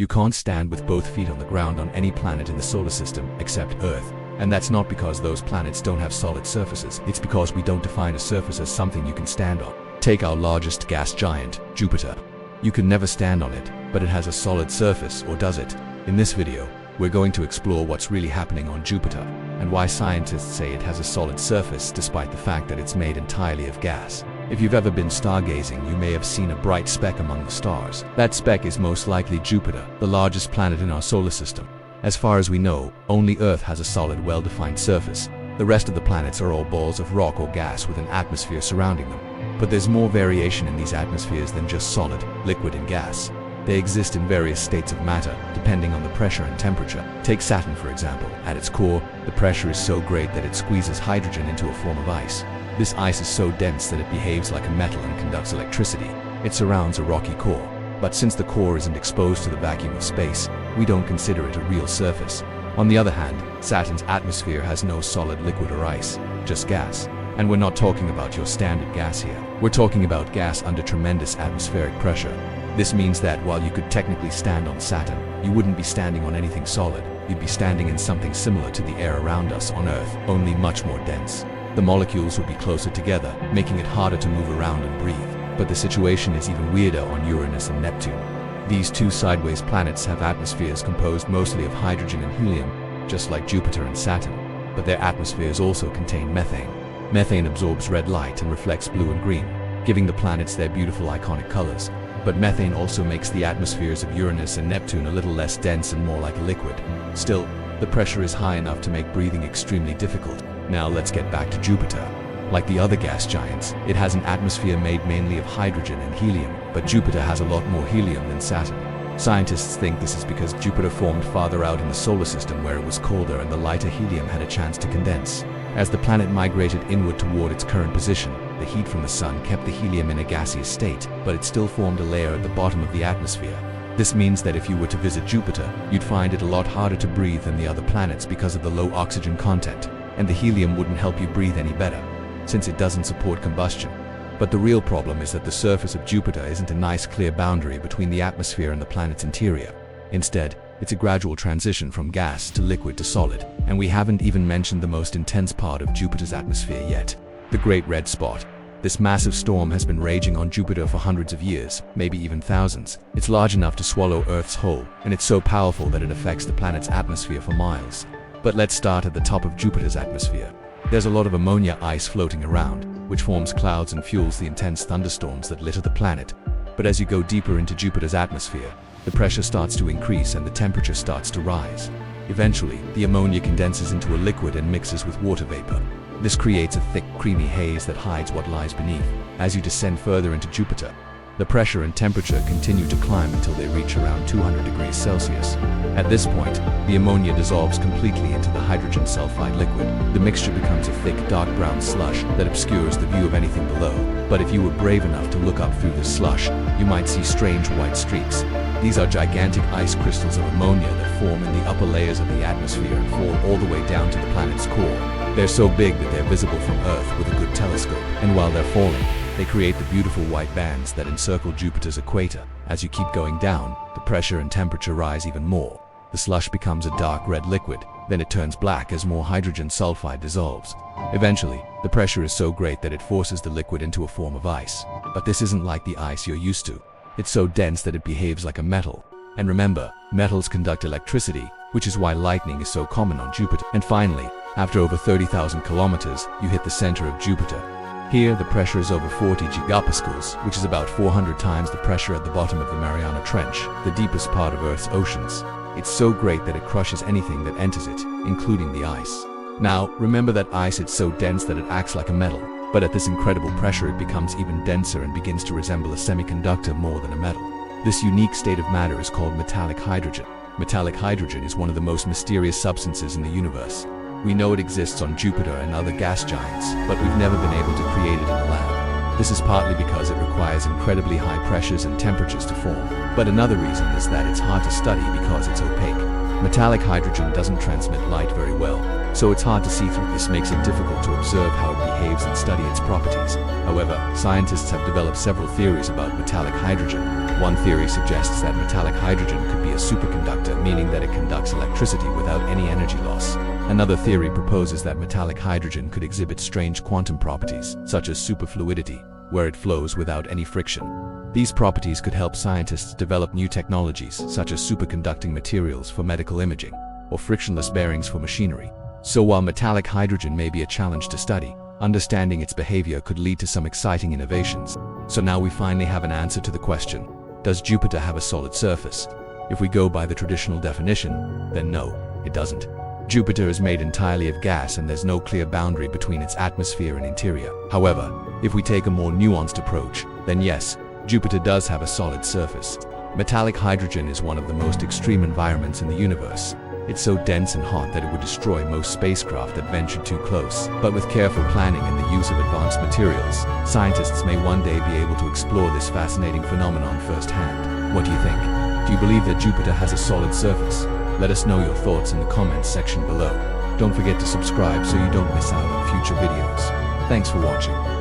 You can't stand with both feet on the ground on any planet in the solar system except Earth. And that's not because those planets don't have solid surfaces, it's because we don't define a surface as something you can stand on. Take our largest gas giant, Jupiter. You can never stand on it, but it has a solid surface, or does it? In this video, we're going to explore what's really happening on Jupiter, and why scientists say it has a solid surface despite the fact that it's made entirely of gas. If you've ever been stargazing, you may have seen a bright speck among the stars. That speck is most likely Jupiter, the largest planet in our solar system. As far as we know, only Earth has a solid, well-defined surface. The rest of the planets are all balls of rock or gas with an atmosphere surrounding them. But there's more variation in these atmospheres than just solid, liquid, and gas. They exist in various states of matter, depending on the pressure and temperature. Take Saturn, for example. At its core, the pressure is so great that it squeezes hydrogen into a form of ice. This ice is so dense that it behaves like a metal and conducts electricity. It surrounds a rocky core. But since the core isn't exposed to the vacuum of space, we don't consider it a real surface. On the other hand, Saturn's atmosphere has no solid liquid or ice, just gas. And we're not talking about your standard gas here. We're talking about gas under tremendous atmospheric pressure. This means that while you could technically stand on Saturn, you wouldn't be standing on anything solid. You'd be standing in something similar to the air around us on Earth, only much more dense. The molecules would be closer together, making it harder to move around and breathe. But the situation is even weirder on Uranus and Neptune. These two sideways planets have atmospheres composed mostly of hydrogen and helium, just like Jupiter and Saturn. But their atmospheres also contain methane. Methane absorbs red light and reflects blue and green, giving the planets their beautiful iconic colors. But methane also makes the atmospheres of Uranus and Neptune a little less dense and more like a liquid. Still, the pressure is high enough to make breathing extremely difficult. Now let's get back to Jupiter. Like the other gas giants, it has an atmosphere made mainly of hydrogen and helium, but Jupiter has a lot more helium than Saturn. Scientists think this is because Jupiter formed farther out in the solar system where it was colder and the lighter helium had a chance to condense. As the planet migrated inward toward its current position, the heat from the sun kept the helium in a gaseous state, but it still formed a layer at the bottom of the atmosphere. This means that if you were to visit Jupiter, you'd find it a lot harder to breathe than the other planets because of the low oxygen content, and the helium wouldn't help you breathe any better, since it doesn't support combustion. But the real problem is that the surface of Jupiter isn't a nice clear boundary between the atmosphere and the planet's interior. Instead, it's a gradual transition from gas to liquid to solid, and we haven't even mentioned the most intense part of Jupiter's atmosphere yet, the Great Red Spot. This massive storm has been raging on Jupiter for hundreds of years, maybe even thousands. It's large enough to swallow Earth's whole, and it's so powerful that it affects the planet's atmosphere for miles. But let's start at the top of Jupiter's atmosphere. There's a lot of ammonia ice floating around, which forms clouds and fuels the intense thunderstorms that litter the planet. But as you go deeper into Jupiter's atmosphere, the pressure starts to increase and the temperature starts to rise. Eventually, the ammonia condenses into a liquid and mixes with water vapor. This creates a thick, creamy haze that hides what lies beneath. As you descend further into Jupiter, the pressure and temperature continue to climb until they reach around 200 degrees Celsius. At this point, the ammonia dissolves completely into the hydrogen sulfide liquid. The mixture becomes a thick, dark brown slush that obscures the view of anything below. But if you were brave enough to look up through this slush, you might see strange white streaks. These are gigantic ice crystals of ammonia that form in the upper layers of the atmosphere and fall all the way down to the planet's core. They're so big that they're visible from Earth with a good telescope, and while they're falling, they create the beautiful white bands that encircle Jupiter's equator. As you keep going down, the pressure and temperature rise even more. The slush becomes a dark red liquid, then it turns black as more hydrogen sulfide dissolves. Eventually, the pressure is so great that it forces the liquid into a form of ice. But this isn't like the ice you're used to. It's so dense that it behaves like a metal. And remember, metals conduct electricity, which is why lightning is so common on Jupiter. And finally, after over 30,000 kilometers, you hit the center of Jupiter. Here, the pressure is over 40 gigapascals, which is about 400 times the pressure at the bottom of the Mariana Trench, the deepest part of Earth's oceans. It's so great that it crushes anything that enters it, including the ice. Now, remember that ice is so dense that it acts like a metal, but at this incredible pressure it becomes even denser and begins to resemble a semiconductor more than a metal. This unique state of matter is called metallic hydrogen. Metallic hydrogen is one of the most mysterious substances in the universe. We know it exists on Jupiter and other gas giants, but we've never been able to create it in a lab. This is partly because it requires incredibly high pressures and temperatures to form, but another reason is that it's hard to study because it's opaque. Metallic hydrogen doesn't transmit light very well, so it's hard to see through. This makes it difficult to observe how it behaves and study its properties. However, scientists have developed several theories about metallic hydrogen. One theory suggests that metallic hydrogen could be a superconductor, meaning that it conducts electricity without any energy loss. Another theory proposes that metallic hydrogen could exhibit strange quantum properties, such as superfluidity, where it flows without any friction. These properties could help scientists develop new technologies, such as superconducting materials for medical imaging, or frictionless bearings for machinery. So while metallic hydrogen may be a challenge to study, understanding its behavior could lead to some exciting innovations. So now we finally have an answer to the question, does Jupiter have a solid surface? If we go by the traditional definition, then no, it doesn't. Jupiter is made entirely of gas and there's no clear boundary between its atmosphere and interior. However, if we take a more nuanced approach, then yes, Jupiter does have a solid surface. Metallic hydrogen is one of the most extreme environments in the universe. It's so dense and hot that it would destroy most spacecraft that ventured too close. But with careful planning and the use of advanced materials, scientists may one day be able to explore this fascinating phenomenon firsthand. What do you think? Do you believe that Jupiter has a solid surface? Let us know your thoughts in the comments section below. Don't forget to subscribe so you don't miss out on future videos. Thanks for watching.